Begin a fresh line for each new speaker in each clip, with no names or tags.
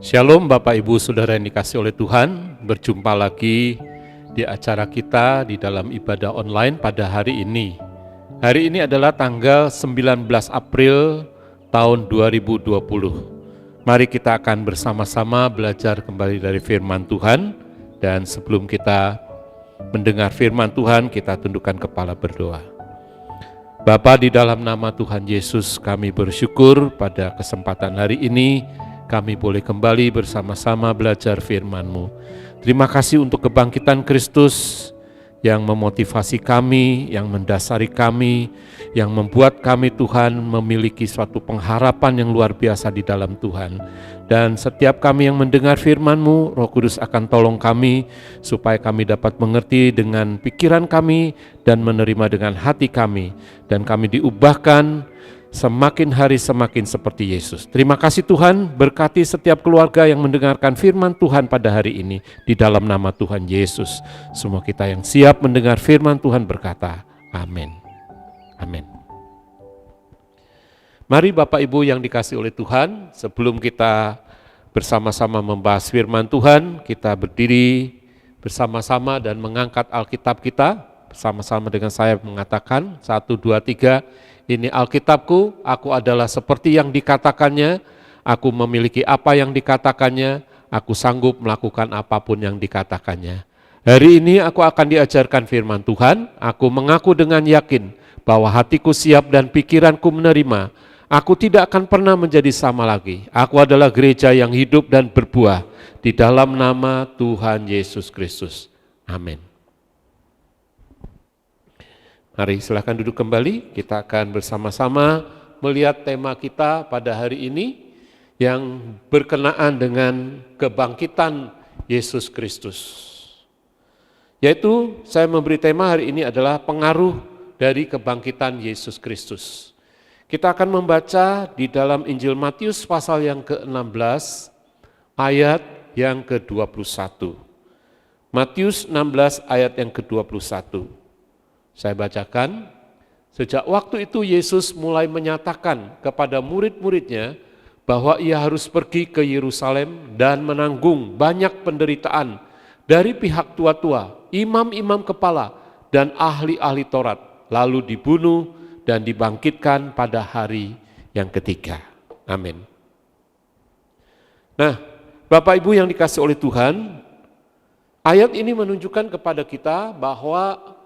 Shalom Bapak Ibu Saudara yang dikasihi oleh Tuhan, berjumpa lagi di acara kita di dalam ibadah online pada hari ini. Hari ini adalah tanggal 19 April tahun 2020. Mari kita akan bersama-sama belajar kembali dari firman Tuhan, dan sebelum kita mendengar firman Tuhan, kita tundukkan kepala berdoa. Bapa, di dalam nama Tuhan Yesus kami bersyukur pada kesempatan hari ini kami boleh kembali bersama-sama belajar firman-Mu. Terima kasih untuk kebangkitan Kristus yang memotivasi kami, yang mendasari kami, yang membuat kami Tuhan memiliki suatu pengharapan yang luar biasa di dalam Tuhan. Dan setiap kami yang mendengar firman-Mu, Roh Kudus akan tolong kami supaya kami dapat mengerti dengan pikiran kami dan menerima dengan hati kami. Dan kami diubahkan semakin hari semakin seperti Yesus. Terima kasih Tuhan, berkati setiap keluarga yang mendengarkan firman Tuhan pada hari ini di dalam nama Tuhan Yesus. Semua kita yang siap mendengar firman Tuhan berkata, amin. Amin. Mari Bapak Ibu yang dikasihi oleh Tuhan, sebelum kita bersama-sama membahas firman Tuhan, kita berdiri bersama-sama dan mengangkat Alkitab kita, bersama-sama dengan saya mengatakan, 1, 2, 3, ini Alkitabku, aku adalah seperti yang dikatakannya, aku memiliki apa yang dikatakannya, aku sanggup melakukan apapun yang dikatakannya. Hari ini aku akan diajarkan firman Tuhan, aku mengaku dengan yakin bahwa hatiku siap dan pikiranku menerima. Aku tidak akan pernah menjadi sama lagi. Aku adalah gereja yang hidup dan berbuah di dalam nama Tuhan Yesus Kristus. Amin. Mari silakan duduk kembali, kita akan bersama-sama melihat tema kita pada hari ini yang berkenaan dengan kebangkitan Yesus Kristus. Yaitu saya memberi tema hari ini adalah pengaruh dari kebangkitan Yesus Kristus. Kita akan membaca di dalam Injil Matius pasal yang ke-16 ayat yang ke-21. Matius 16 ayat yang ke-21. Saya bacakan, sejak waktu itu Yesus mulai menyatakan kepada murid-muridnya bahwa ia harus pergi ke Yerusalem dan menanggung banyak penderitaan dari pihak tua-tua, imam-imam kepala, dan ahli-ahli Taurat, lalu dibunuh dan dibangkitkan pada hari yang ketiga. Amin. Nah, Bapak Ibu yang dikasihi oleh Tuhan, ayat ini menunjukkan kepada kita bahwa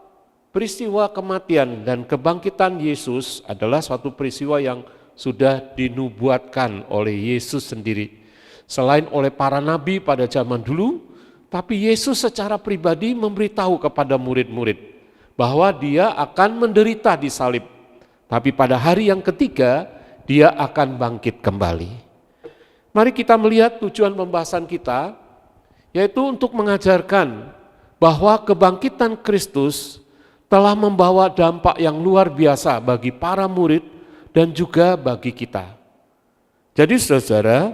peristiwa kematian dan kebangkitan Yesus adalah suatu peristiwa yang sudah dinubuatkan oleh Yesus sendiri. Selain oleh para nabi pada zaman dulu, tapi Yesus secara pribadi memberitahu kepada murid-murid bahwa dia akan menderita di salib. Tapi pada hari yang ketiga, dia akan bangkit kembali. Mari kita melihat tujuan pembahasan kita, yaitu untuk mengajarkan bahwa kebangkitan Kristus telah membawa dampak yang luar biasa bagi para murid dan juga bagi kita. Jadi saudara,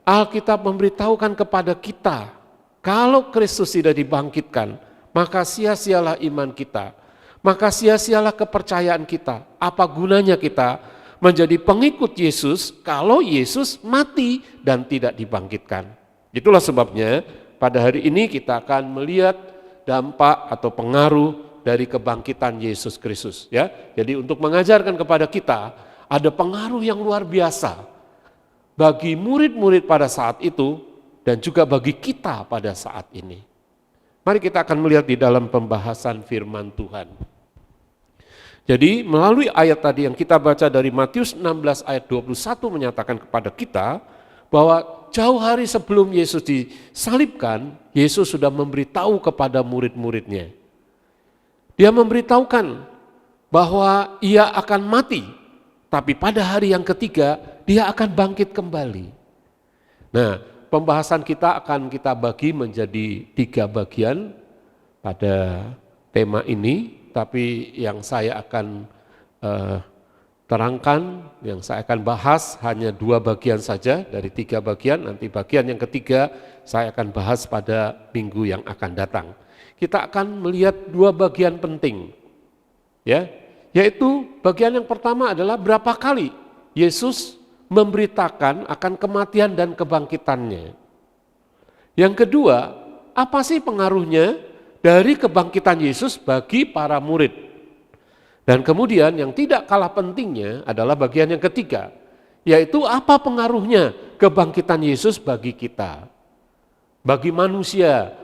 Alkitab memberitahukan kepada kita, kalau Kristus tidak dibangkitkan, maka sia-sialah iman kita, maka sia-sialah kepercayaan kita. Apa gunanya kita menjadi pengikut Yesus kalau Yesus mati dan tidak dibangkitkan? Itulah sebabnya pada hari ini kita akan melihat dampak atau pengaruh dari kebangkitan Yesus Kristus, ya. Jadi untuk mengajarkan kepada kita ada pengaruh yang luar biasa bagi murid-murid pada saat itu dan juga bagi kita pada saat ini. Mari kita akan melihat di dalam pembahasan firman Tuhan. Jadi melalui ayat tadi yang kita baca dari Matius 16 ayat 21 menyatakan kepada kita bahwa jauh hari sebelum Yesus disalibkan, Yesus sudah memberitahu kepada murid-muridnya. Dia memberitahukan bahwa ia akan mati, tapi pada hari yang ketiga dia akan bangkit kembali. Nah, pembahasan kita akan kita bagi menjadi 3 bagian pada tema ini, tapi yang saya akan terangkan, yang saya akan bahas hanya 2 bagian saja dari 3 bagian, nanti bagian yang ketiga saya akan bahas pada minggu yang akan datang. Kita akan melihat 2 bagian penting, ya, yaitu bagian yang pertama adalah berapa kali Yesus memberitakan akan kematian dan kebangkitannya. Yang kedua, apa sih pengaruhnya dari kebangkitan Yesus bagi para murid? Dan kemudian yang tidak kalah pentingnya adalah bagian yang ketiga, yaitu apa pengaruhnya kebangkitan Yesus bagi kita, bagi manusia,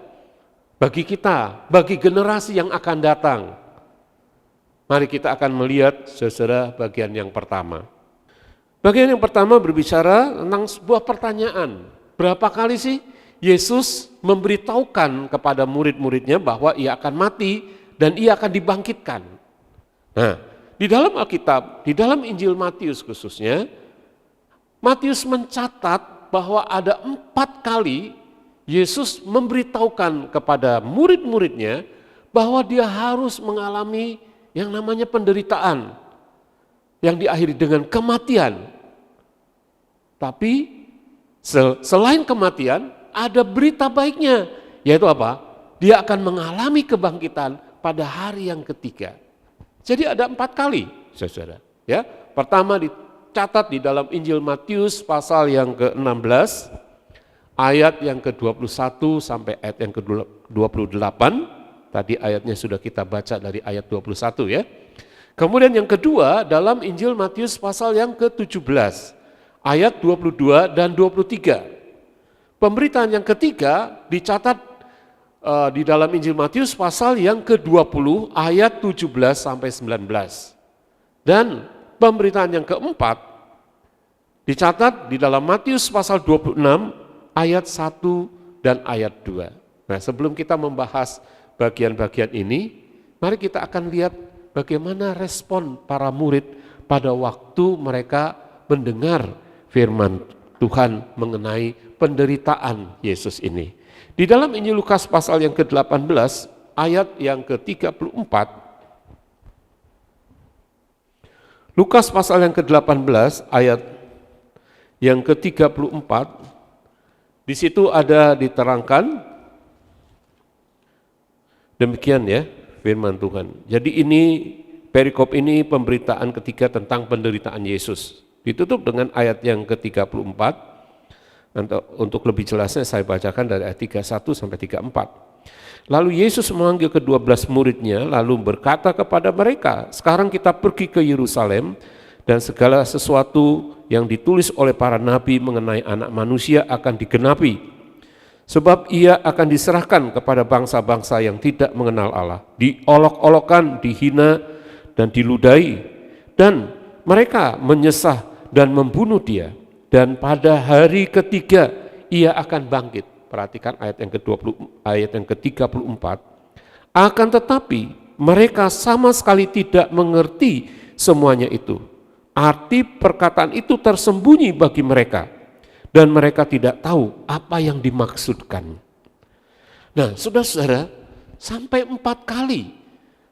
bagi kita, bagi generasi yang akan datang. Mari kita akan melihat saudara bagian yang pertama. Bagian yang pertama berbicara tentang sebuah pertanyaan. Berapa kali sih Yesus memberitahukan kepada murid-muridnya bahwa ia akan mati dan ia akan dibangkitkan? Nah, di dalam Alkitab, di dalam Injil Matius khususnya, Matius mencatat bahwa ada 4 kali Yesus memberitahukan kepada murid-muridnya bahwa dia harus mengalami yang namanya penderitaan yang diakhiri dengan kematian. Tapi selain kematian ada berita baiknya, yaitu apa? Dia akan mengalami kebangkitan pada hari yang ketiga. Jadi ada 4 kali, saudara. Ya, pertama dicatat di dalam Injil Matius pasal yang ke-16, ayat yang ke-21 sampai ayat yang ke-28. Tadi ayatnya sudah kita baca dari ayat 21 ya. Kemudian yang kedua dalam Injil Matius pasal yang ke-17, ayat 22 dan 23. Pemberitaan yang ketiga dicatat di dalam Injil Matius pasal yang ke-20 ayat 17 sampai 19. Dan pemberitaan yang keempat dicatat di dalam Matius pasal 26 ayat 1 dan ayat 2. Nah, sebelum kita membahas bagian-bagian ini, mari kita akan lihat bagaimana respon para murid pada waktu mereka mendengar firman Tuhan mengenai penderitaan Yesus ini. Di dalam Injil Lukas pasal yang ke-18 ayat yang ke-34, Lukas pasal yang ke-18 ayat yang ke-34, di situ ada diterangkan demikian ya firman Tuhan. Jadi ini perikop ini pemberitaan ketiga tentang penderitaan Yesus. Ditutup dengan ayat yang ke-34. Untuk lebih jelasnya saya bacakan dari ayat 31 sampai 34. Lalu Yesus memanggil ke-12 muridnya lalu berkata kepada mereka, sekarang kita pergi ke Yerusalem dan segala sesuatu yang ditulis oleh para nabi mengenai anak manusia akan digenapi. Sebab ia akan diserahkan kepada bangsa-bangsa yang tidak mengenal Allah, diolok-olokkan, dihina dan diludahi, dan mereka menyesah dan membunuh dia. Dan pada hari ketiga ia akan bangkit. Perhatikan ayat yang ke-20, ayat yang ke-34. Akan tetapi mereka sama sekali tidak mengerti semuanya itu. Arti perkataan itu tersembunyi bagi mereka dan mereka tidak tahu apa yang dimaksudkan. Nah, saudara-saudara, sampai 4 kali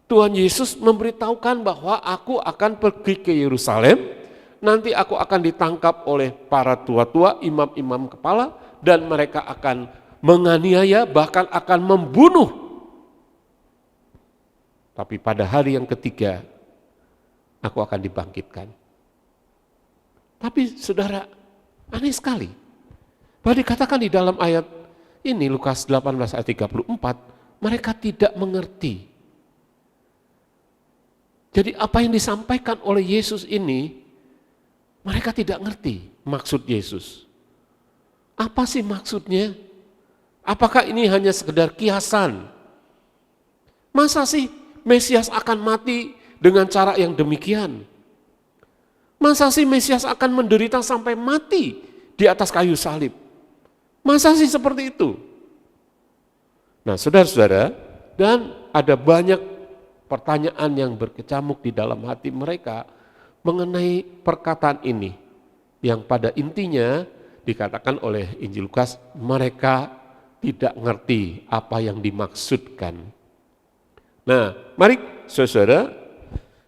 Tuhan Yesus memberitahukan bahwa aku akan pergi ke Yerusalem. Nanti aku akan ditangkap oleh para tua-tua, imam-imam kepala, dan mereka akan menganiaya, bahkan akan membunuh. Tapi pada hari yang ketiga, aku akan dibangkitkan. Tapi saudara, aneh sekali. Bahwa dikatakan di dalam ayat ini, Lukas 18 ayat 34, mereka tidak mengerti. Jadi apa yang disampaikan oleh Yesus ini, mereka tidak ngerti maksud Yesus. Apa sih maksudnya? Apakah ini hanya sekedar kiasan? Masa sih Mesias akan mati dengan cara yang demikian? Masa sih Mesias akan menderita sampai mati di atas kayu salib? Masa sih seperti itu? Nah, saudara-saudara, dan ada banyak pertanyaan yang berkecamuk di dalam hati mereka mengenai perkataan ini, yang pada intinya dikatakan oleh Injil Lukas, mereka tidak ngerti apa yang dimaksudkan. Nah, mari saudara,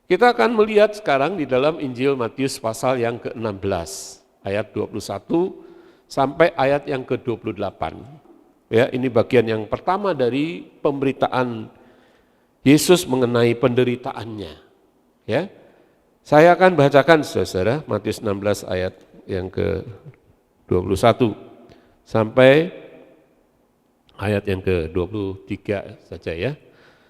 kita akan melihat sekarang di dalam Injil Matius pasal yang ke-16, ayat 21 sampai ayat yang ke-28. Ya, ini bagian yang pertama dari pemberitaan Yesus mengenai penderitaannya. Ya. Saya akan bacakan saudara, Matius 16 ayat yang ke-21 sampai ayat yang ke-23 saja ya.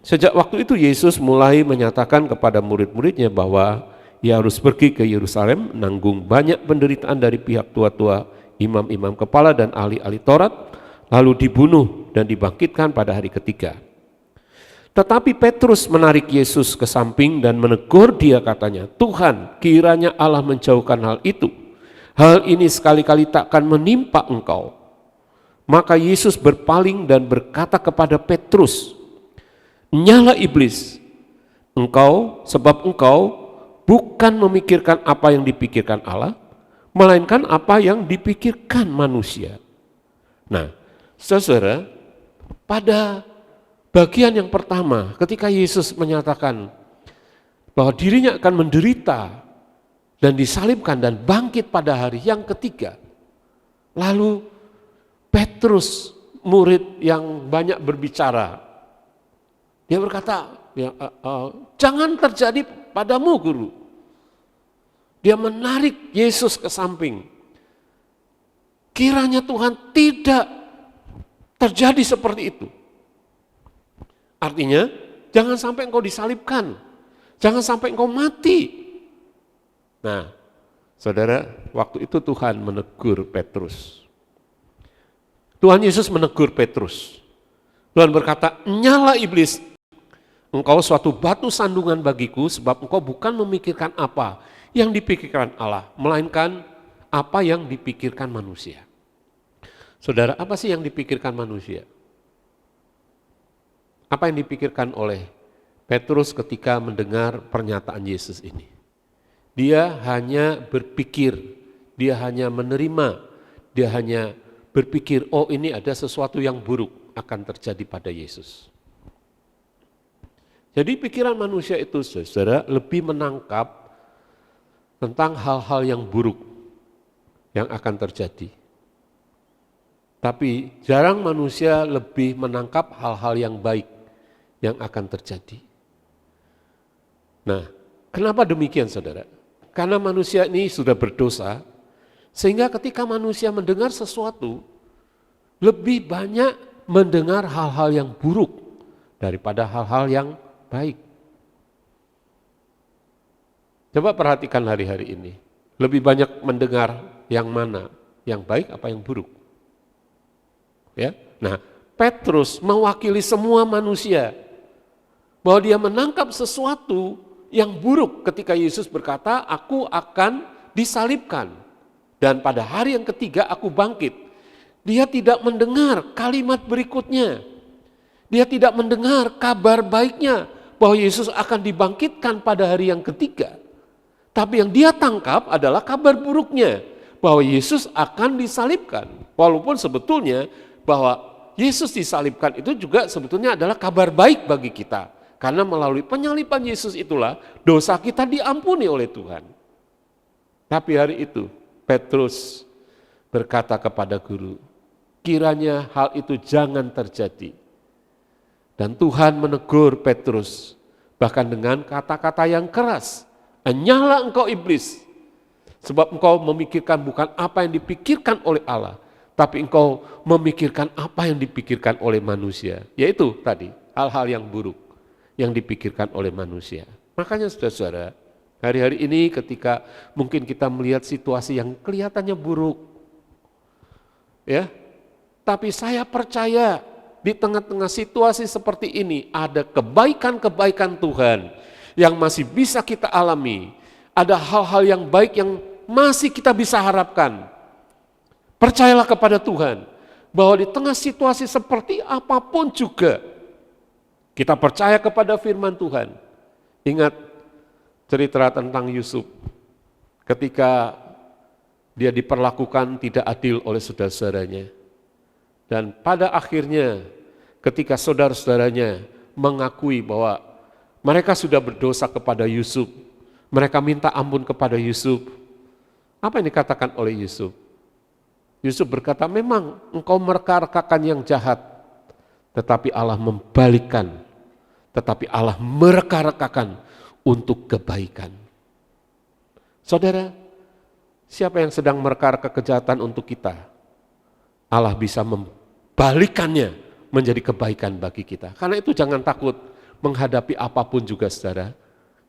Sejak waktu itu Yesus mulai menyatakan kepada murid-muridnya bahwa ia harus pergi ke Yerusalem, menanggung banyak penderitaan dari pihak tua-tua, imam-imam kepala dan ahli-ahli Taurat, lalu dibunuh dan dibangkitkan pada hari ketiga. Tetapi Petrus menarik Yesus ke samping dan menegur dia, katanya, "Tuhan, kiranya Allah menjauhkan hal itu. Hal ini sekali-kali takkan menimpa engkau." Maka Yesus berpaling dan berkata kepada Petrus, "Nyala iblis, sebab engkau bukan memikirkan apa yang dipikirkan Allah, melainkan apa yang dipikirkan manusia." Nah, saudara, pada bagian yang pertama, ketika Yesus menyatakan bahwa dirinya akan menderita dan disalibkan dan bangkit pada hari yang ketiga, lalu Petrus, murid yang banyak berbicara, dia berkata, "Jangan terjadi padamu, Guru." Dia menarik Yesus ke samping. Kiranya Tuhan tidak terjadi seperti itu. Artinya, jangan sampai engkau disalibkan, jangan sampai engkau mati. Nah, saudara, waktu itu Tuhan menegur Petrus. Tuhan Yesus menegur Petrus. Tuhan berkata, "Nyala iblis, engkau suatu batu sandungan bagiku, sebab engkau bukan memikirkan apa yang dipikirkan Allah, melainkan apa yang dipikirkan manusia." Saudara, apa sih yang dipikirkan manusia? Apa yang dipikirkan oleh Petrus ketika mendengar pernyataan Yesus ini? Dia hanya berpikir, dia hanya menerima, dia hanya berpikir, oh ini ada sesuatu yang buruk akan terjadi pada Yesus. Jadi pikiran manusia itu, saudara, lebih menangkap tentang hal-hal yang buruk yang akan terjadi. Tapi jarang manusia lebih menangkap hal-hal yang baik yang akan terjadi. Nah, kenapa demikian, saudara? Karena manusia ini sudah berdosa, sehingga ketika manusia mendengar sesuatu, lebih banyak mendengar hal-hal yang buruk daripada hal-hal yang baik. Coba perhatikan hari-hari ini. Lebih banyak mendengar yang mana? Yang baik apa yang buruk? Ya. Nah, Petrus mewakili semua manusia bahwa dia menangkap sesuatu yang buruk ketika Yesus berkata, "Aku akan disalibkan dan pada hari yang ketiga aku bangkit." Dia tidak mendengar kalimat berikutnya. Dia tidak mendengar kabar baiknya bahwa Yesus akan dibangkitkan pada hari yang ketiga. Tapi yang dia tangkap adalah kabar buruknya bahwa Yesus akan disalibkan. Walaupun sebetulnya bahwa Yesus disalibkan itu juga sebetulnya adalah kabar baik bagi kita. Karena melalui penyaliban Yesus itulah dosa kita diampuni oleh Tuhan. Tapi hari itu Petrus berkata kepada guru, kiranya hal itu jangan terjadi. Dan Tuhan menegur Petrus bahkan dengan kata-kata yang keras. "Nyala engkau iblis, sebab engkau memikirkan bukan apa yang dipikirkan oleh Allah, tapi engkau memikirkan apa yang dipikirkan oleh manusia." Yaitu tadi hal-hal yang buruk yang dipikirkan oleh manusia. Makanya saudara-saudara, hari-hari ini ketika mungkin kita melihat situasi yang kelihatannya buruk, ya, tapi saya percaya di tengah-tengah situasi seperti ini ada kebaikan-kebaikan Tuhan yang masih bisa kita alami. Ada hal-hal yang baik yang masih kita bisa harapkan. Percayalah kepada Tuhan bahwa di tengah situasi seperti apapun juga kita percaya kepada firman Tuhan. Ingat cerita tentang Yusuf ketika dia diperlakukan tidak adil oleh saudara-saudaranya. Dan pada akhirnya ketika saudara-saudaranya mengakui bahwa mereka sudah berdosa kepada Yusuf, mereka minta ampun kepada Yusuf. Apa yang dikatakan oleh Yusuf? Yusuf berkata, memang engkau mereka-rekakan yang jahat, tetapi Allah membalikkan, tetapi Allah mereka-rekakan untuk kebaikan. Saudara, siapa yang sedang merekarka kejahatan untuk kita, Allah bisa membalikannya menjadi kebaikan bagi kita. Karena itu jangan takut menghadapi apapun juga saudara,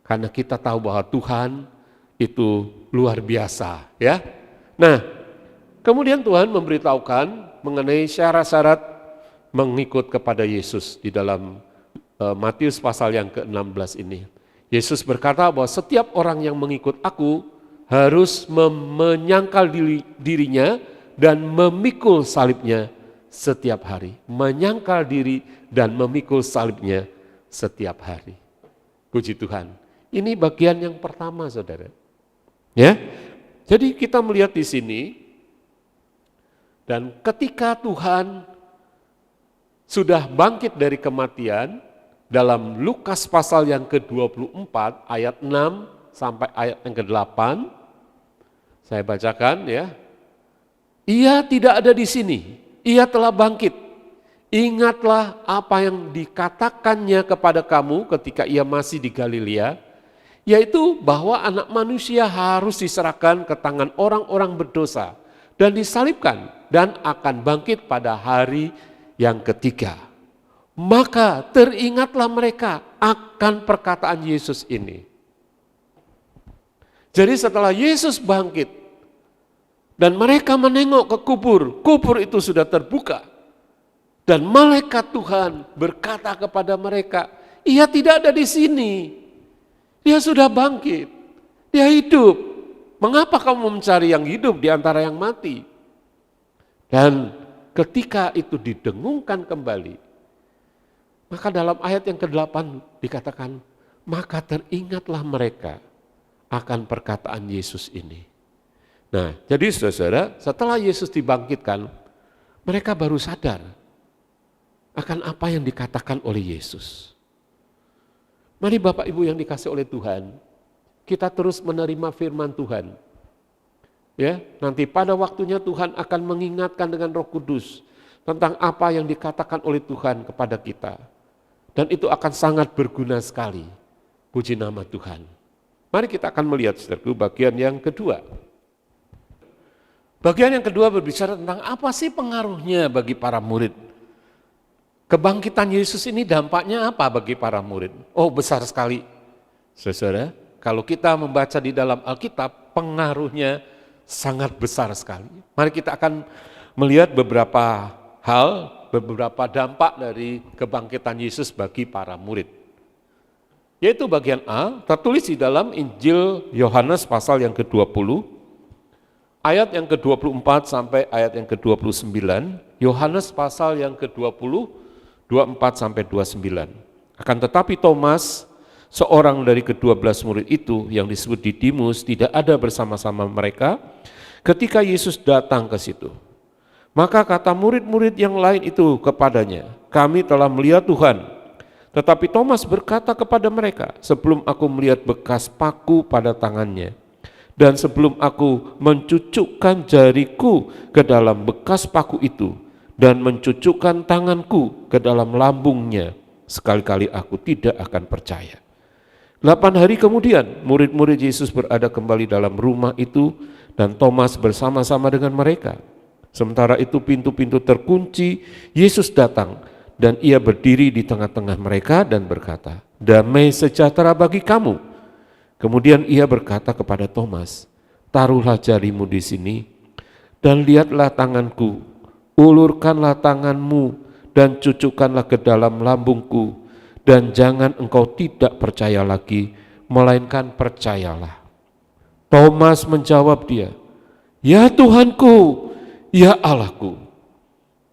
karena kita tahu bahwa Tuhan itu luar biasa, ya. Nah, kemudian Tuhan memberitahukan mengenai syarat-syarat mengikut kepada Yesus di dalam Matius pasal yang ke-16 ini. Yesus berkata bahwa setiap orang yang mengikut aku harus menyangkal dirinya dan memikul salibnya setiap hari. Menyangkal diri dan memikul salibnya setiap hari. Puji Tuhan. Ini bagian yang pertama, saudara. Ya, jadi kita melihat di sini, dan ketika Tuhan sudah bangkit dari kematian, dalam Lukas pasal yang ke-24 ayat 6 sampai ayat yang ke-8, saya bacakan ya. Ia tidak ada di sini, ia telah bangkit. Ingatlah apa yang dikatakannya kepada kamu ketika ia masih di Galilea, yaitu bahwa anak manusia harus diserahkan ke tangan orang-orang berdosa dan disalibkan dan akan bangkit pada hari yang ketiga. Maka teringatlah mereka akan perkataan Yesus ini. Jadi setelah Yesus bangkit dan mereka menengok ke kubur, kubur itu sudah terbuka. Dan malaikat Tuhan berkata kepada mereka, ia tidak ada di sini. Dia sudah bangkit, dia hidup. Mengapa kamu mencari yang hidup di antara yang mati? Dan ketika itu didengungkan kembali, maka dalam ayat yang ke-8 dikatakan, maka teringatlah mereka akan perkataan Yesus ini. Nah, jadi saudara, setelah Yesus dibangkitkan, mereka baru sadar akan apa yang dikatakan oleh Yesus. Mari Bapak Ibu yang dikasih oleh Tuhan, kita terus menerima firman Tuhan. Ya, nanti pada waktunya Tuhan akan mengingatkan dengan Roh Kudus tentang apa yang dikatakan oleh Tuhan kepada kita. Dan itu akan sangat berguna sekali. Puji nama Tuhan. Mari kita akan melihat saudaraku bagian yang kedua. Bagian yang kedua berbicara tentang apa sih pengaruhnya bagi para murid. Kebangkitan Yesus ini dampaknya apa bagi para murid? Oh, besar sekali. Saudara, kalau kita membaca di dalam Alkitab, pengaruhnya sangat besar sekali. Mari kita akan melihat beberapa hal, beberapa dampak dari kebangkitan Yesus bagi para murid. Yaitu bagian A, tertulis di dalam Injil Yohanes pasal yang ke-20, ayat yang ke-24 sampai ayat yang ke-29, Yohanes pasal yang ke-20, 24 sampai 29. Akan tetapi Thomas, seorang dari ke-12 murid itu yang disebut Didimus, tidak ada bersama-sama mereka ketika Yesus datang ke situ. Maka kata murid-murid yang lain itu kepadanya, kami telah melihat Tuhan. Tetapi Thomas berkata kepada mereka, sebelum aku melihat bekas paku pada tangannya, dan sebelum aku mencucukkan jariku ke dalam bekas paku itu, dan mencucukkan tanganku ke dalam lambungnya, sekali-kali aku tidak akan percaya. 8 hari kemudian, murid-murid Yesus berada kembali dalam rumah itu, dan Thomas bersama-sama dengan mereka. Sementara itu pintu-pintu terkunci, Yesus datang, dan ia berdiri di tengah-tengah mereka dan berkata, damai sejahtera bagi kamu. Kemudian ia berkata kepada Thomas, taruhlah jarimu di sini, dan lihatlah tanganku, ulurkanlah tanganmu dan cucukkanlah ke dalam lambungku, dan jangan engkau tidak percaya lagi, melainkan percayalah. Thomas menjawab dia, ya Tuhanku, ya Allahku.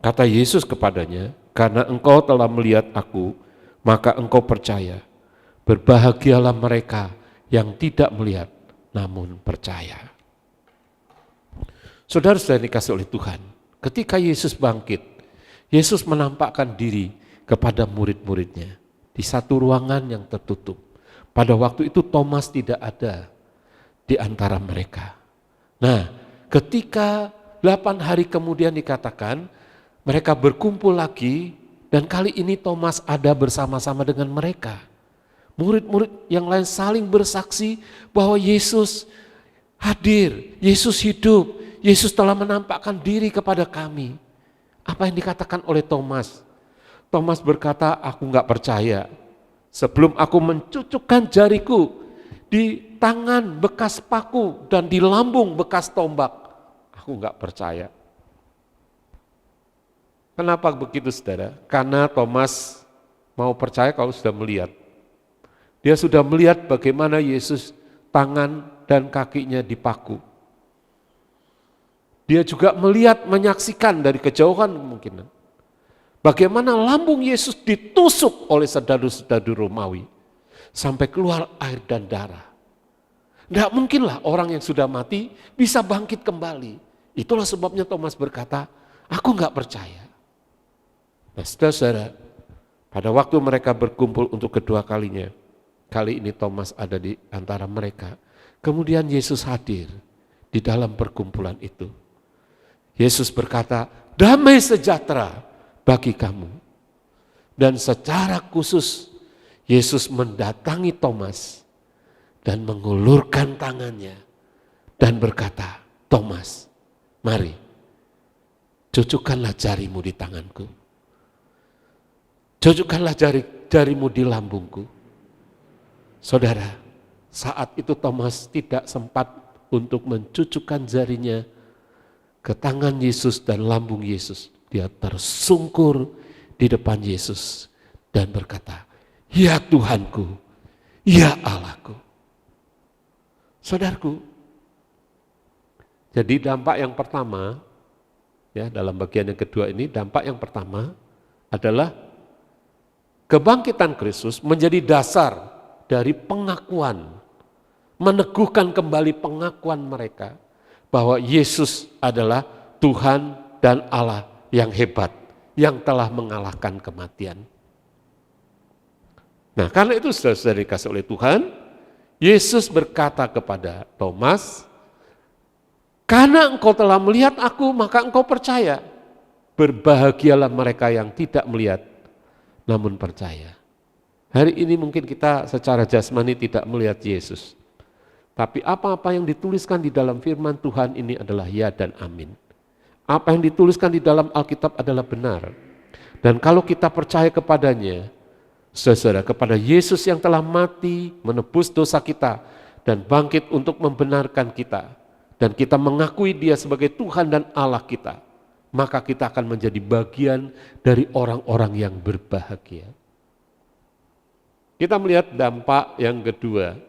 Kata Yesus kepadanya, karena engkau telah melihat aku, maka engkau percaya. Berbahagialah mereka yang tidak melihat, namun percaya. Saudara-saudara dikasih oleh Tuhan, ketika Yesus bangkit, Yesus menampakkan diri kepada murid-muridnya di satu ruangan yang tertutup. Pada waktu itu Thomas tidak ada di antara mereka. Nah, ketika 8 hari kemudian dikatakan, mereka berkumpul lagi dan kali ini Thomas ada bersama-sama dengan mereka. Murid-murid yang lain saling bersaksi bahwa Yesus hadir, Yesus hidup, Yesus telah menampakkan diri kepada kami. Apa yang dikatakan oleh Thomas? Thomas berkata, aku enggak percaya. Sebelum aku mencucukkan jariku di tangan bekas paku dan di lambung bekas tombak, aku enggak percaya. Kenapa begitu, saudara? Karena Thomas mau percaya kalau sudah melihat. Dia sudah melihat bagaimana Yesus tangan dan kakinya dipaku. Dia juga melihat, menyaksikan dari kejauhan kemungkinan. Bagaimana lambung Yesus ditusuk oleh serdadu-serdadu Romawi. Sampai keluar air dan darah. Tidak mungkinlah orang yang sudah mati bisa bangkit kembali. Itulah sebabnya Thomas berkata, aku enggak percaya. Nah, saudara, pada waktu mereka berkumpul untuk kedua kalinya, kali ini Thomas ada di antara mereka. Kemudian Yesus hadir di dalam perkumpulan itu. Yesus berkata, damai sejahtera bagi kamu. Dan secara khusus Yesus mendatangi Thomas dan mengulurkan tangannya dan berkata, Thomas, mari, cucukkanlah jarimu di tanganku. Cucukkanlah jarimu di lambungku. Saudara, saat itu Thomas tidak sempat untuk mencucukkan jarinya ke tangan Yesus dan lambung Yesus. Dia tersungkur di depan Yesus dan berkata, ya Tuhanku, ya Allahku. Saudaraku, jadi dampak yang pertama, ya dalam bagian yang kedua ini, dampak yang pertama adalah kebangkitan Kristus menjadi dasar dari pengakuan, meneguhkan kembali pengakuan mereka bahwa Yesus adalah Tuhan dan Allah yang hebat, yang telah mengalahkan kematian. Nah, karena itu saudara dikasih oleh Tuhan, Yesus berkata kepada Thomas, karena engkau telah melihat aku, maka engkau percaya. Berbahagialah mereka yang tidak melihat, namun percaya. Hari ini mungkin kita secara jasmani tidak melihat Yesus. Tapi apa-apa yang dituliskan di dalam firman Tuhan ini adalah ya dan amin. Apa yang dituliskan di dalam Alkitab adalah benar. Dan kalau kita percaya kepadanya, saudara, kepada Yesus yang telah mati, menebus dosa kita, dan bangkit untuk membenarkan kita, dan kita mengakui dia sebagai Tuhan dan Allah kita, maka kita akan menjadi bagian dari orang-orang yang berbahagia. Kita melihat dampak yang kedua.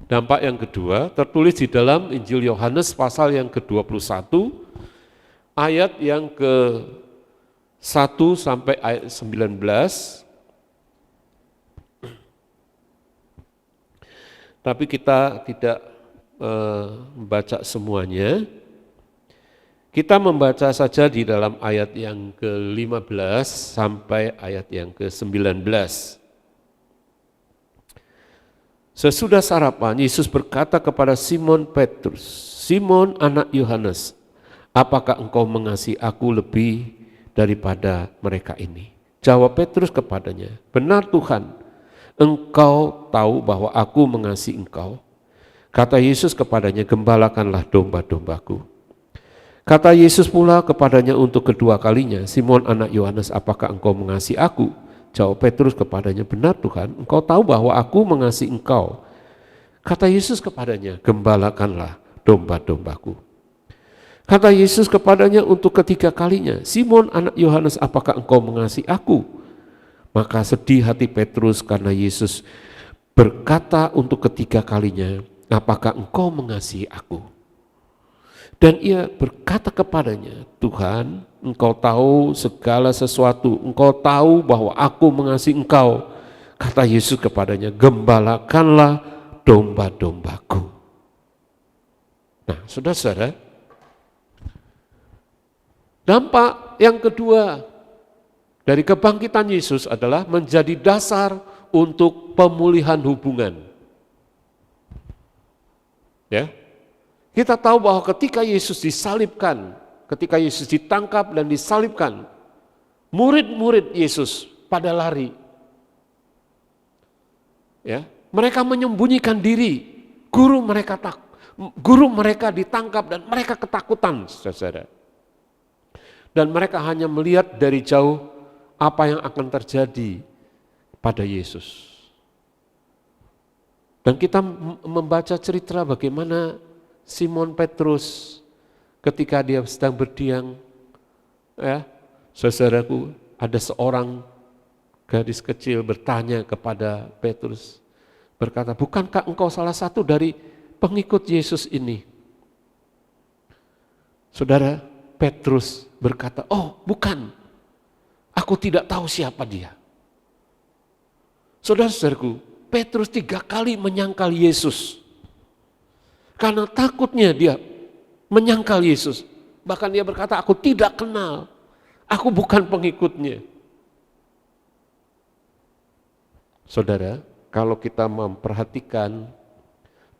Dampak yang kedua tertulis di dalam Injil Yohanes pasal yang ke-21, ayat yang ke-1 sampai ayat 19. Tapi kita tidak membaca semuanya. Kita membaca saja di dalam ayat yang ke-15 sampai ayat yang ke-19. Sesudah sarapan, Yesus berkata kepada Simon Petrus, Simon anak Yohanes, apakah engkau mengasihi aku lebih daripada mereka ini? Jawab Petrus kepadanya, benar Tuhan, engkau tahu bahwa aku mengasihi engkau. Kata Yesus kepadanya, gembalakanlah domba-dombaku. Kata Yesus pula kepadanya untuk kedua kalinya, Simon anak Yohanes, apakah engkau mengasihi aku? Jawab Petrus kepadanya, benar Tuhan, engkau tahu bahwa aku mengasihi engkau. Kata Yesus kepadanya, gembalakanlah domba-dombaku. Kata Yesus kepadanya untuk ketiga kalinya, Simon anak Yohanes, apakah engkau mengasihi aku? Maka sedih hati Petrus karena Yesus berkata untuk ketiga kalinya, apakah engkau mengasihi aku? Dan ia berkata kepadanya, Tuhan, engkau tahu segala sesuatu, engkau tahu bahwa aku mengasihi engkau. Kata Yesus kepadanya, gembalakanlah domba-dombaku. Nah, saudara-saudara, dampak yang kedua dari kebangkitan Yesus adalah menjadi dasar untuk pemulihan hubungan. Ya, kita tahu bahwa ketika Yesus disalibkan, ketika Yesus ditangkap dan disalibkan, murid-murid Yesus pada lari. Ya, mereka menyembunyikan diri Guru mereka ditangkap dan mereka ketakutan, saudara. Dan mereka hanya melihat dari jauh apa yang akan terjadi pada Yesus. Dan kita membaca cerita bagaimana Simon Petrus ketika dia sedang berdiam, ya, saudaraku, ada seorang gadis kecil bertanya kepada Petrus, berkata, bukankah engkau salah satu dari pengikut Yesus ini? Saudara, Petrus berkata, oh bukan, aku tidak tahu siapa dia. Saudara-saudaraku, Petrus 3 kali menyangkal Yesus. Karena takutnya dia menyangkal Yesus. Bahkan dia berkata, aku tidak kenal, aku bukan pengikutnya. Saudara, kalau kita memperhatikan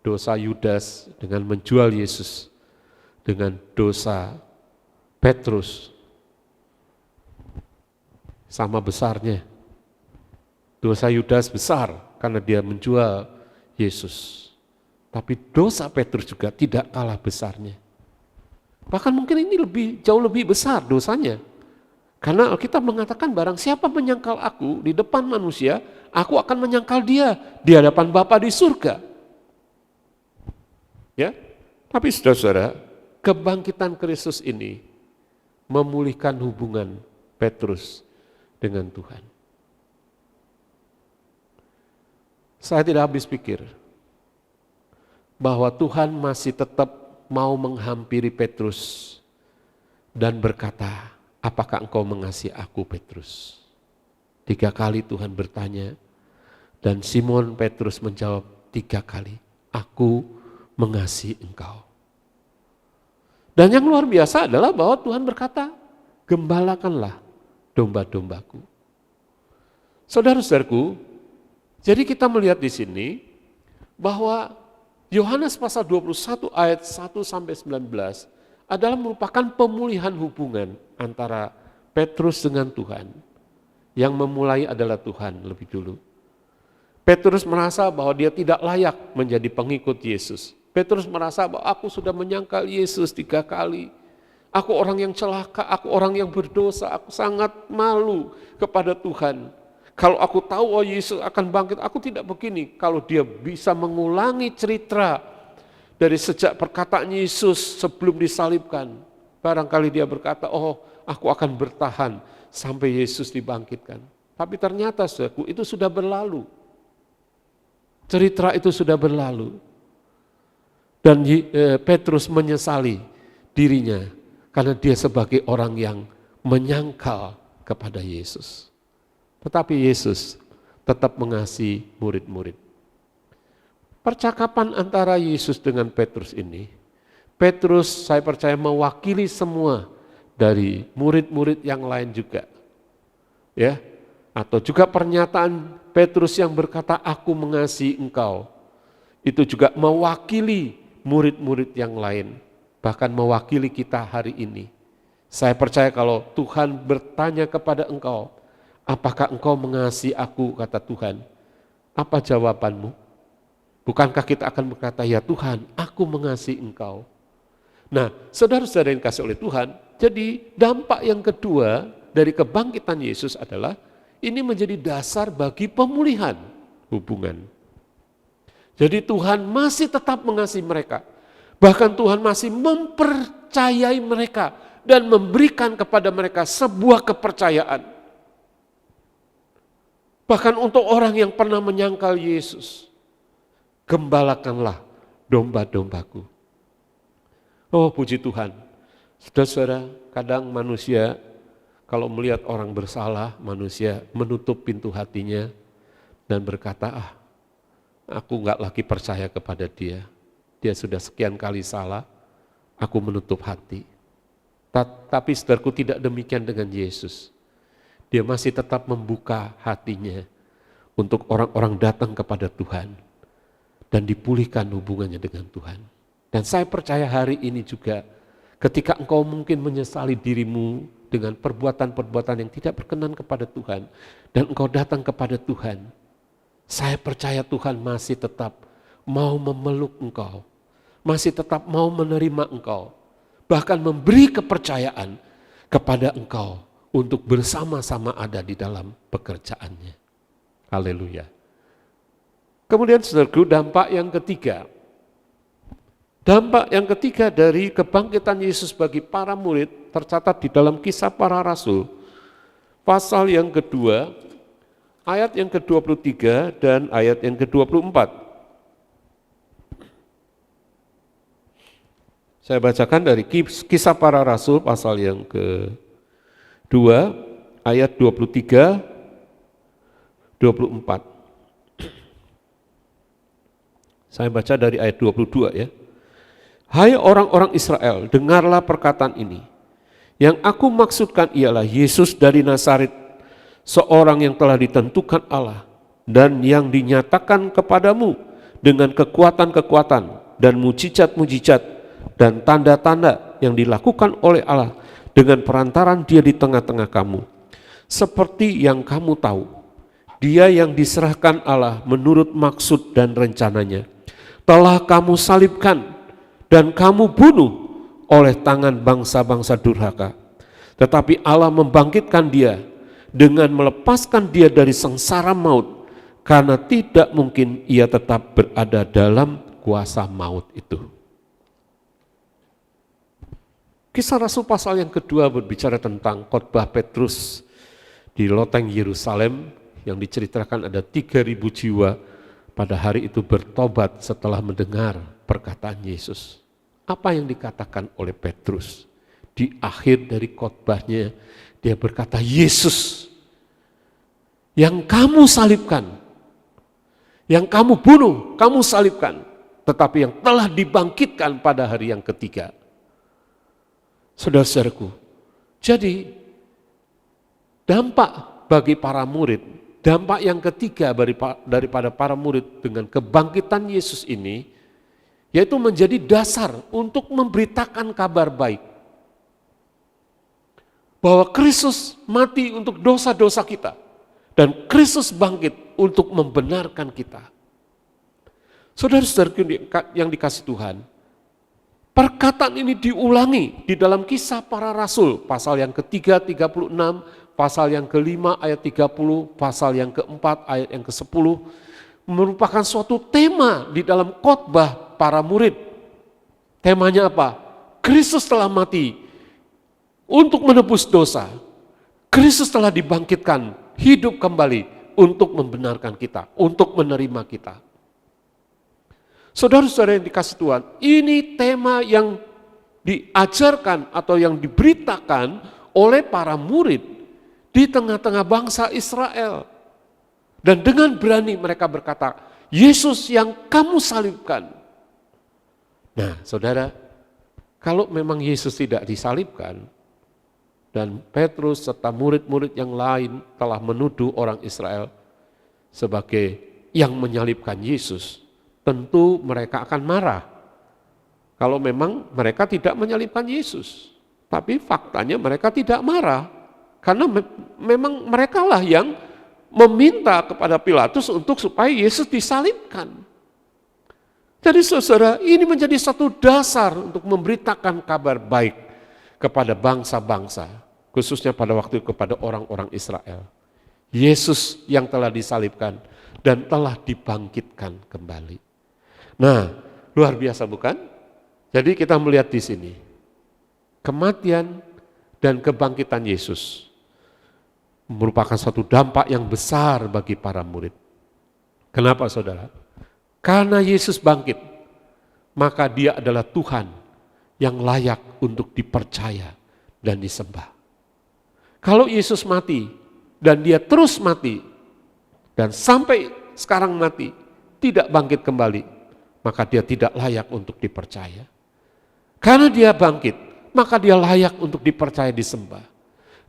dosa Yudas dengan menjual Yesus, dengan dosa Petrus, sama besarnya. Dosa Yudas besar karena dia menjual Yesus. Tapi dosa Petrus juga tidak kalah besarnya. Bahkan mungkin ini jauh lebih besar dosanya. Karena Alkitab mengatakan barang siapa menyangkal aku di depan manusia, aku akan menyangkal dia di hadapan Bapa di surga. Ya, tapi saudara-saudara, kebangkitan Kristus ini memulihkan hubungan Petrus dengan Tuhan. Saya tidak habis pikir bahwa Tuhan masih tetap mau menghampiri Petrus dan berkata, apakah engkau mengasihi aku, Petrus? 3 kali Tuhan bertanya, dan Simon Petrus menjawab 3 kali, aku mengasihi engkau. Dan yang luar biasa adalah bahwa Tuhan berkata, gembalakanlah domba-dombaku. Saudara-saudaraku, jadi kita melihat di sini bahwa Yohanes pasal 21 ayat 1-19 adalah merupakan pemulihan hubungan antara Petrus dengan Tuhan. Yang memulai adalah Tuhan lebih dulu. Petrus merasa bahwa dia tidak layak menjadi pengikut Yesus. Petrus merasa bahwa aku sudah menyangkal Yesus 3 kali. Aku orang yang celaka, aku orang yang berdosa, aku sangat malu kepada Tuhan. Kalau aku tahu Yesus akan bangkit, aku tidak begini. Kalau dia bisa mengulangi cerita dari sejak perkataan Yesus sebelum disalibkan, barangkali dia berkata, oh aku akan bertahan sampai Yesus dibangkitkan. Tapi ternyata saudaraku, itu sudah berlalu. Cerita itu sudah berlalu. Dan Petrus menyesali dirinya karena dia sebagai orang yang menyangkal kepada Yesus. Tetapi Yesus tetap mengasihi murid-murid. Percakapan antara Yesus dengan Petrus ini, Petrus saya percaya mewakili semua dari murid-murid yang lain juga. Ya, atau juga pernyataan Petrus yang berkata, aku mengasihi engkau. Itu juga mewakili murid-murid yang lain, bahkan mewakili kita hari ini. Saya percaya kalau Tuhan bertanya kepada engkau, apakah engkau mengasihi aku, kata Tuhan, apa jawabanmu? Bukankah kita akan berkata, ya Tuhan, aku mengasihi engkau. Nah, saudara-saudara yang dikasihi oleh Tuhan, jadi dampak yang kedua dari kebangkitan Yesus adalah, ini menjadi dasar bagi pemulihan hubungan. Jadi Tuhan masih tetap mengasihi mereka. Bahkan Tuhan masih mempercayai mereka dan memberikan kepada mereka sebuah kepercayaan. Bahkan untuk orang yang pernah menyangkal Yesus, gembalakanlah domba-dombaku. Oh puji Tuhan, saudara-saudara, kadang manusia kalau melihat orang bersalah, manusia menutup pintu hatinya dan berkata, aku enggak lagi percaya kepada dia. Dia sudah sekian kali salah, aku menutup hati. Tapi saudaraku, tidak demikian dengan Yesus. Dia masih tetap membuka hatinya untuk orang-orang datang kepada Tuhan dan dipulihkan hubungannya dengan Tuhan. Dan saya percaya hari ini juga ketika engkau mungkin menyesali dirimu dengan perbuatan-perbuatan yang tidak berkenan kepada Tuhan dan engkau datang kepada Tuhan, saya percaya Tuhan masih tetap mau memeluk engkau, masih tetap mau menerima engkau, bahkan memberi kepercayaan kepada engkau untuk bersama-sama ada di dalam pekerjaannya. Haleluya. Kemudian saudaraku, dampak yang ketiga. Dampak yang ketiga dari kebangkitan Yesus bagi para murid tercatat di dalam Kisah Para Rasul, pasal yang kedua, ayat yang ke-23 dan ayat yang ke-24. Saya bacakan dari Kisah Para Rasul pasal yang kedua, ayat 23, 24. Saya baca dari ayat 22 ya. Hai orang-orang Israel, dengarlah perkataan ini. Yang aku maksudkan ialah Yesus dari Nazaret, seorang yang telah ditentukan Allah dan yang dinyatakan kepadamu dengan kekuatan-kekuatan dan mujizat-mujizat dan tanda-tanda yang dilakukan oleh Allah dengan perantaran Dia di tengah-tengah kamu. Seperti yang kamu tahu, Dia yang diserahkan Allah menurut maksud dan rencananya telah kamu salibkan dan kamu bunuh oleh tangan bangsa-bangsa durhaka. Tetapi Allah membangkitkan Dia dengan melepaskan Dia dari sengsara maut, karena tidak mungkin Ia tetap berada dalam kuasa maut itu. Kisah Rasul pasal yang kedua berbicara tentang khotbah Petrus di loteng Yerusalem yang diceritakan ada 3.000 jiwa pada hari itu bertobat setelah mendengar perkataan Yesus. Apa yang dikatakan oleh Petrus? Di akhir dari khotbahnya dia berkata, Yesus yang kamu salibkan, yang kamu bunuh, kamu salibkan, tetapi yang telah dibangkitkan pada hari yang ketiga. Saudara-saudaraku, jadi dampak bagi para murid, dampak yang ketiga daripada para murid dengan kebangkitan Yesus ini, yaitu menjadi dasar untuk memberitakan kabar baik. Bahwa Kristus mati untuk dosa-dosa kita, dan Kristus bangkit untuk membenarkan kita. Saudara-saudara yang dikasih Tuhan, perkataan ini diulangi di dalam Kisah Para Rasul, pasal yang ketiga 36, pasal yang kelima ayat 30, pasal yang keempat ayat yang ke-10, merupakan suatu tema di dalam khotbah para murid. Temanya apa? Kristus telah mati untuk menebus dosa. Kristus telah dibangkitkan, hidup kembali untuk membenarkan kita, untuk menerima kita. Saudara-saudara yang dikasih Tuhan, ini tema yang diajarkan atau yang diberitakan oleh para murid di tengah-tengah bangsa Israel. Dan dengan berani mereka berkata, Yesus yang kamu salibkan. Nah, saudara, kalau memang Yesus tidak disalibkan, dan Petrus serta murid-murid yang lain telah menuduh orang Israel sebagai yang menyalibkan Yesus, tentu mereka akan marah. Kalau memang mereka tidak menyalibkan Yesus. Tapi faktanya mereka tidak marah. Karena memang merekalah yang meminta kepada Pilatus untuk supaya Yesus disalibkan. Jadi saudara, ini menjadi satu dasar untuk memberitakan kabar baik kepada bangsa-bangsa, khususnya pada waktu itu kepada orang-orang Israel. Yesus yang telah disalibkan dan telah dibangkitkan kembali. Nah, luar biasa bukan? Jadi kita melihat di sini, kematian dan kebangkitan Yesus merupakan suatu dampak yang besar bagi para murid. Kenapa saudara? Karena Yesus bangkit, maka Dia adalah Tuhan yang layak untuk dipercaya dan disembah. Kalau Yesus mati dan Dia terus mati dan sampai sekarang mati, tidak bangkit kembali, maka Dia tidak layak untuk dipercaya. Karena Dia bangkit, maka Dia layak untuk dipercaya disembah.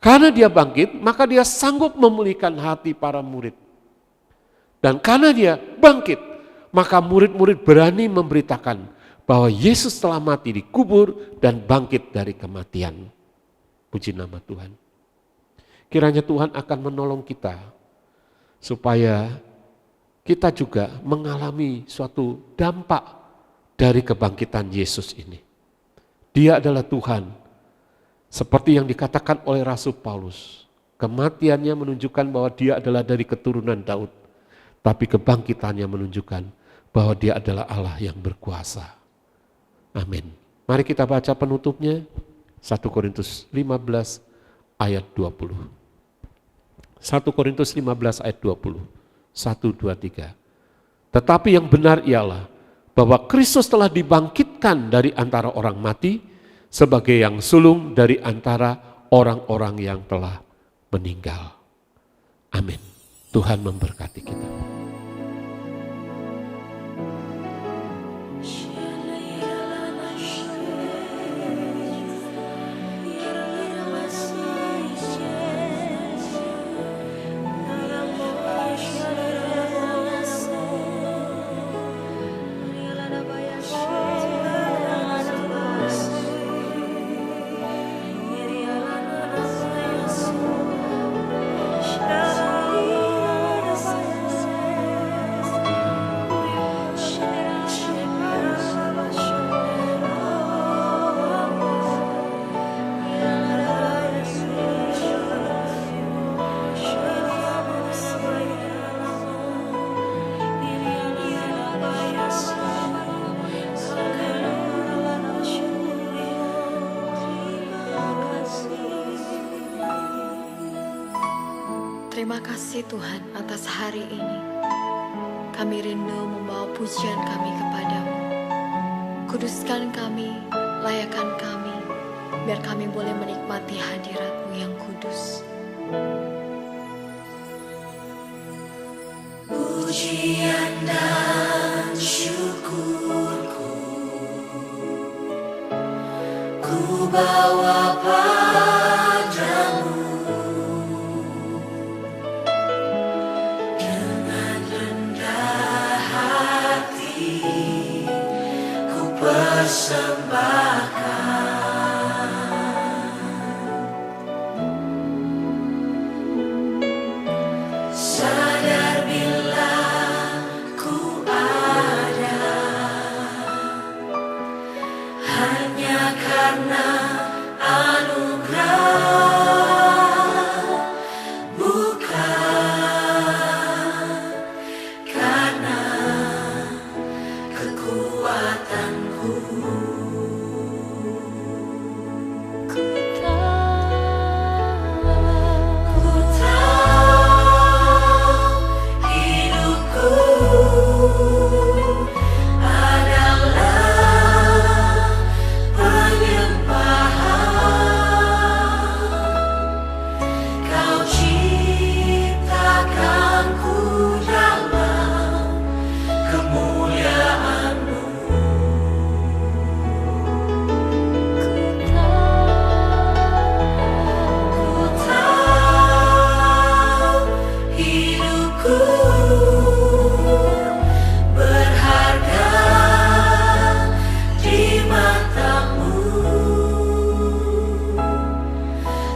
Karena Dia bangkit, maka Dia sanggup memulihkan hati para murid. Dan karena Dia bangkit, maka murid-murid berani memberitakan bahwa Yesus telah mati, dikubur, dan bangkit dari kematian. Puji nama Tuhan. Kiranya Tuhan akan menolong kita supaya kita juga mengalami suatu dampak dari kebangkitan Yesus ini. Dia adalah Tuhan, seperti yang dikatakan oleh Rasul Paulus. Kematiannya menunjukkan bahwa dia adalah dari keturunan Daud, tapi kebangkitannya menunjukkan bahwa dia adalah Allah yang berkuasa. Amin. Mari kita baca penutupnya, 1 Korintus 15 ayat 20. 1 Korintus 15 ayat 20. 1, 2, 3. Tetapi yang benar ialah bahwa Kristus telah dibangkitkan dari antara orang mati sebagai yang sulung dari antara orang-orang yang telah meninggal. Amin. Tuhan memberkati kita.
Terima kasih Tuhan atas hari ini. Kami rindu membawa pujian kami kepadamu. Kuduskan kami, layakan kami, biar kami boleh menikmati hadirat-Mu yang kudus.
Pujian dan syukurku ku bawa padamu. Dengan rendah hati ku persembahkan. Sadar bila ku ada hanya karena anugerah, bukan karena kekuatanku. Ku tahu hidupku adalah penyembahan. Kau ciptakanku dalam kemuliaan-Mu. Ku tahu hidupku berharga di mata-Mu.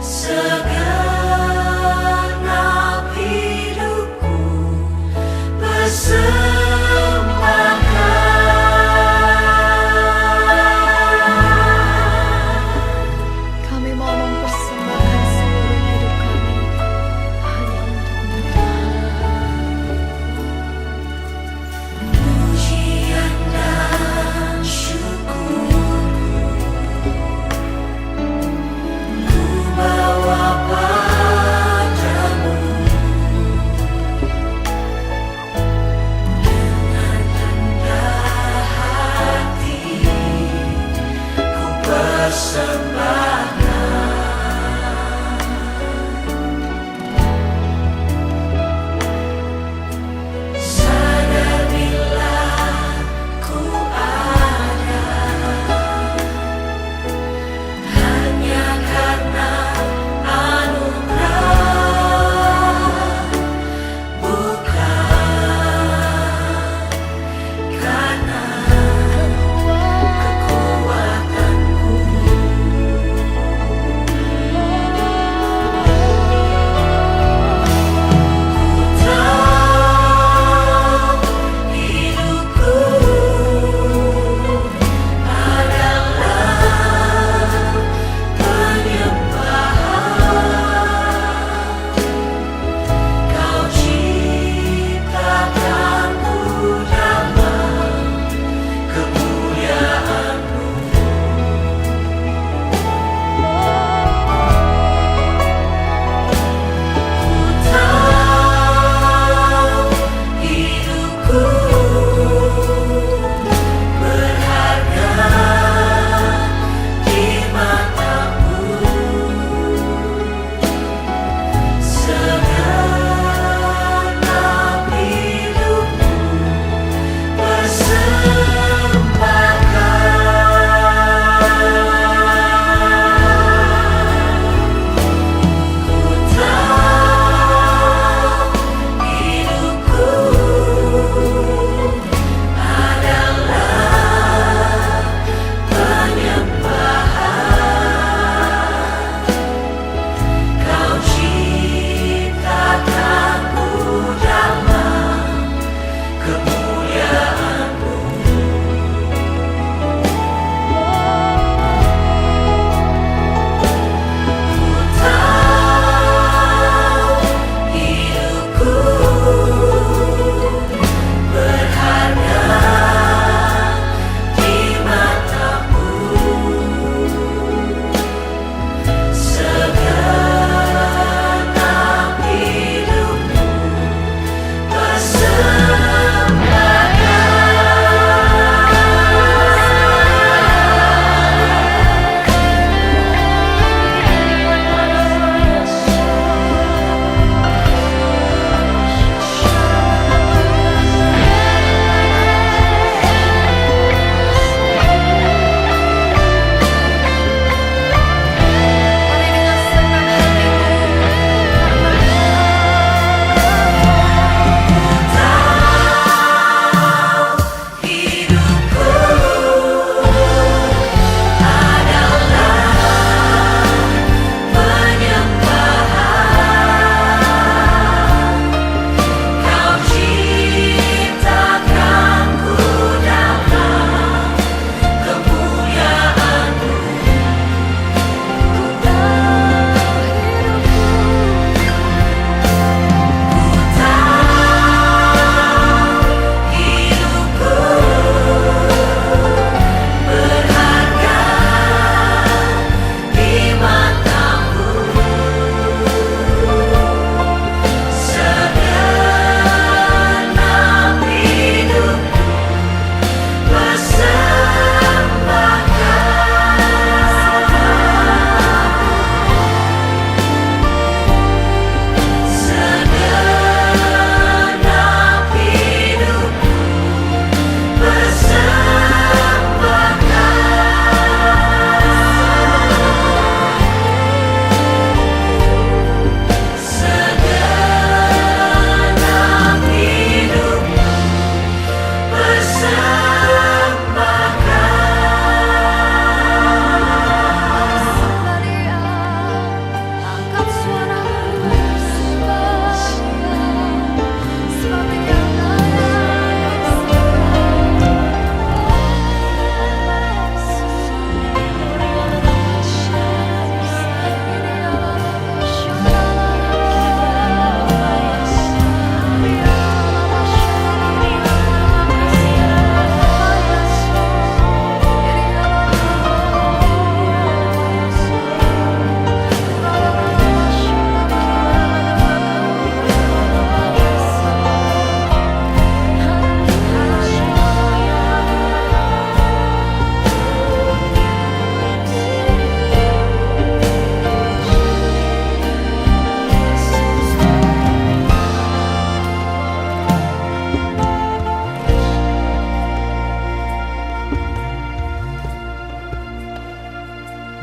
Segenap hidupku persembahkan.
Kami mau mempersembahkan seluruh hidup kami hanya untuk-Mu Tuhan.
Pujian dan syukur ku bawa padamu. Dengan rendah hati ku persembahkan. Sadar bila ku ada hanya karena anugerah, bukan karena kekuatanku.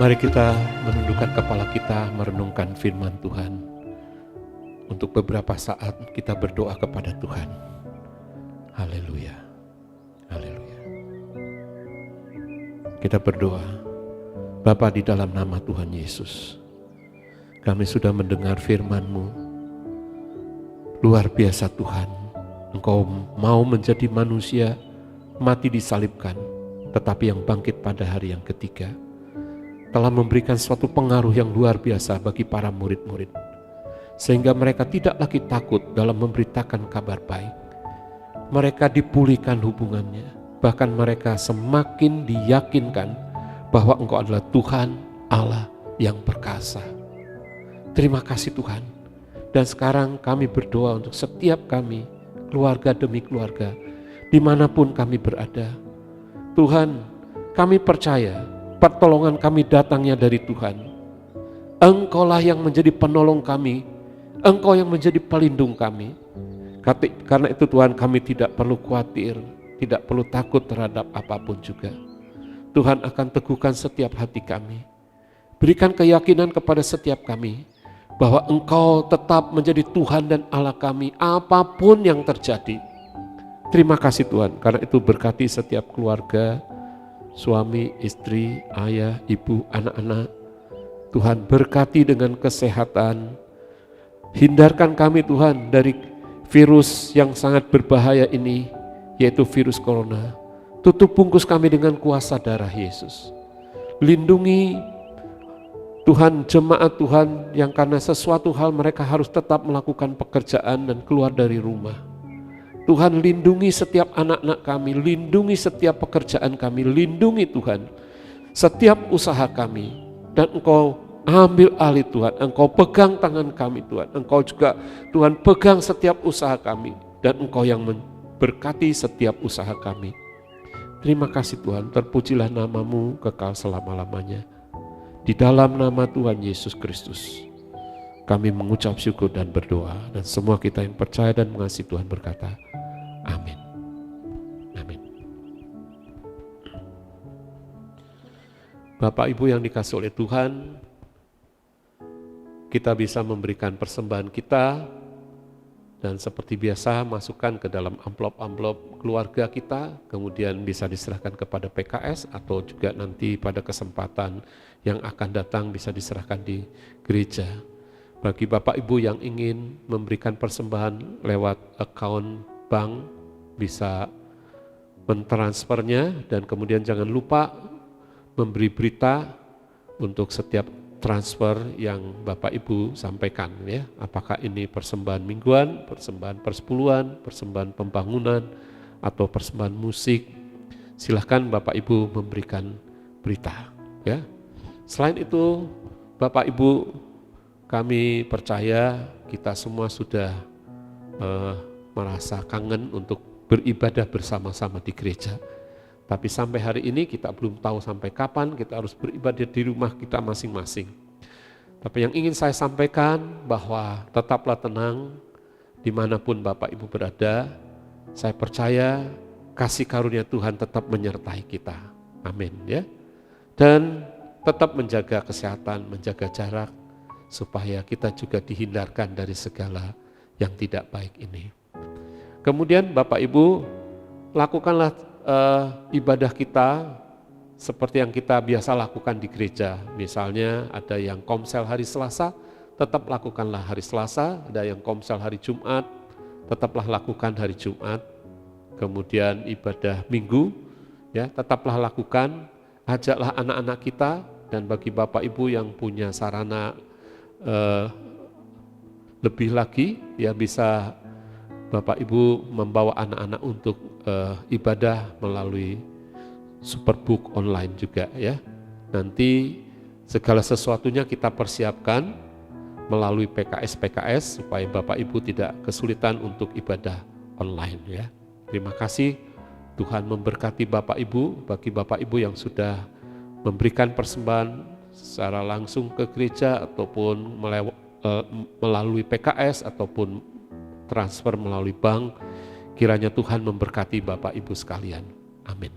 Mari kita menundukkan kepala kita, merenungkan firman Tuhan. Untuk beberapa saat kita berdoa kepada Tuhan. Haleluya. Haleluya. Kita berdoa. Bapa, di dalam nama Tuhan Yesus, kami sudah mendengar firman-Mu. Luar biasa Tuhan, Engkau mau menjadi manusia, mati disalibkan, tetapi yang bangkit pada hari yang ketiga, telah memberikan suatu pengaruh yang luar biasa bagi para murid-murid, sehingga mereka tidak lagi takut dalam memberitakan kabar baik. Mereka dipulihkan hubungannya, bahkan mereka semakin diyakinkan bahwa Engkau adalah Tuhan Allah yang perkasa. Terima kasih Tuhan. Dan sekarang kami berdoa untuk setiap kami, keluarga demi keluarga, dimanapun kami berada. Tuhan, kami percaya pertolongan kami datangnya dari Tuhan. Engkaulah yang menjadi penolong kami, Engkau yang menjadi pelindung kami. Karena itu Tuhan, kami tidak perlu khawatir, tidak perlu takut terhadap apapun juga. Tuhan akan teguhkan setiap hati kami. Berikan keyakinan kepada setiap kami bahwa Engkau tetap menjadi Tuhan dan Allah kami apapun yang terjadi. Terima kasih Tuhan, karena itu berkati setiap keluarga, suami, istri, ayah, ibu, anak-anak. Tuhan berkati dengan kesehatan. Hindarkan kami Tuhan dari virus yang sangat berbahaya ini, yaitu virus corona. Tutup bungkus kami dengan kuasa darah Yesus. Lindungi Tuhan, jemaat Tuhan yang karena sesuatu hal mereka harus tetap melakukan pekerjaan dan keluar dari rumah. Tuhan, lindungi setiap anak-anak kami, lindungi setiap pekerjaan kami, lindungi Tuhan setiap usaha kami. Dan Engkau ambil alih Tuhan, Engkau pegang tangan kami Tuhan, Engkau juga Tuhan pegang setiap usaha kami, dan Engkau yang memberkati setiap usaha kami. Terima kasih Tuhan, terpujilah nama-Mu kekal selama-lamanya. Di dalam nama Tuhan Yesus Kristus, kami mengucap syukur dan berdoa, dan semua kita yang percaya dan mengasihi Tuhan berkata, amin. Amin. Bapak Ibu yang dikasihi oleh Tuhan, kita bisa memberikan persembahan kita, dan seperti biasa masukkan ke dalam amplop-amplop keluarga kita, kemudian bisa diserahkan kepada PKS atau juga nanti pada kesempatan yang akan datang bisa diserahkan di gereja. Bagi Bapak Ibu yang ingin memberikan persembahan lewat account bank, bisa mentransfernya, dan kemudian jangan lupa memberi berita untuk setiap transfer yang Bapak Ibu sampaikan ya. Apakah ini persembahan mingguan, persembahan persepuluhan, persembahan pembangunan, atau persembahan musik. Silahkan Bapak Ibu memberikan berita ya. Selain itu Bapak Ibu, kami percaya kita semua sudah merasa kangen untuk beribadah bersama-sama di gereja. Tapi sampai hari ini kita belum tahu sampai kapan kita harus beribadah di rumah kita masing-masing. Tapi yang ingin saya sampaikan bahwa tetaplah tenang dimanapun Bapak Ibu berada. Saya percaya kasih karunia Tuhan tetap menyertai kita. Amin ya. Dan tetap menjaga kesehatan, menjaga jarak, supaya kita juga dihindarkan dari segala yang tidak baik ini. Kemudian Bapak Ibu, lakukanlah ibadah kita seperti yang kita biasa lakukan di gereja. Misalnya ada yang komsel hari Selasa, tetap lakukanlah hari Selasa. Ada yang komsel hari Jumat, tetaplah lakukan hari Jumat. Kemudian ibadah Minggu, ya tetaplah lakukan. Ajaklah anak-anak kita, dan bagi Bapak Ibu yang punya sarana lebih lagi, ya bisa Bapak Ibu membawa anak-anak untuk ibadah melalui Superbook online juga ya. Nanti segala sesuatunya kita persiapkan melalui PKS supaya Bapak Ibu tidak kesulitan untuk ibadah online ya. Terima kasih, Tuhan memberkati Bapak Ibu. Bagi Bapak Ibu yang sudah memberikan persembahan secara langsung ke gereja ataupun melalui PKS ataupun transfer melalui bank, kiranya Tuhan memberkati Bapak Ibu sekalian. Amin.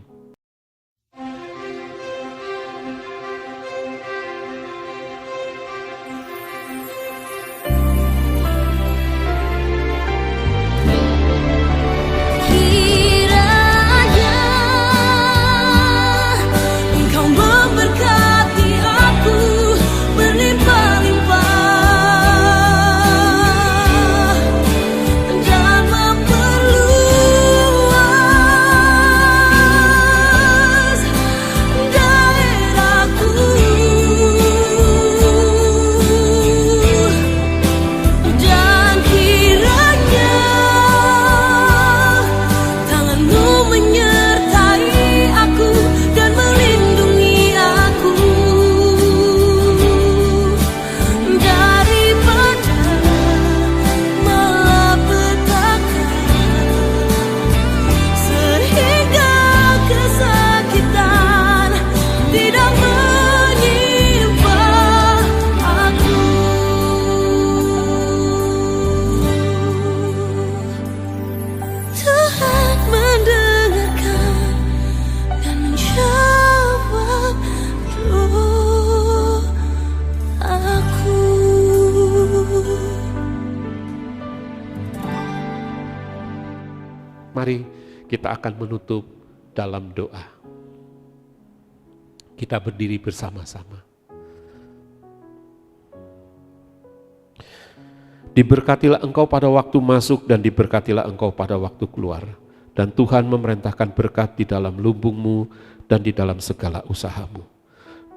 mari kita akan menutup dalam doa. Kita berdiri bersama-sama. Diberkatilah engkau pada waktu masuk dan diberkatilah engkau pada waktu keluar. Dan Tuhan memerintahkan berkat di dalam lumbungmu dan di dalam segala usahamu.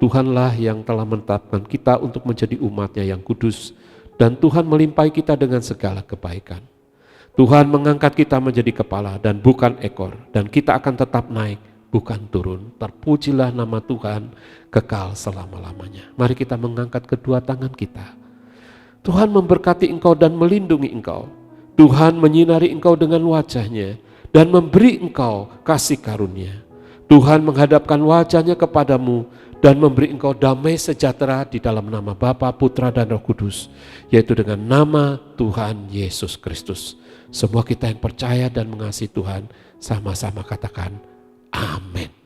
Tuhanlah yang telah menetapkan kita untuk menjadi umatnya yang kudus. Dan Tuhan melimpahi kita dengan segala kebaikan. Tuhan mengangkat kita menjadi kepala dan bukan ekor. Dan kita akan tetap naik, bukan turun. Terpujilah nama Tuhan kekal selama-lamanya. Mari kita mengangkat kedua tangan kita. Tuhan memberkati engkau dan melindungi engkau. Tuhan menyinari engkau dengan wajah-Nya dan memberi engkau kasih karunia. Tuhan menghadapkan wajah-Nya kepadamu dan memberi engkau damai sejahtera di dalam nama Bapa, Putra, dan Roh Kudus, yaitu dengan nama Tuhan Yesus Kristus. Semua kita yang percaya dan mengasihi Tuhan sama-sama katakan amin.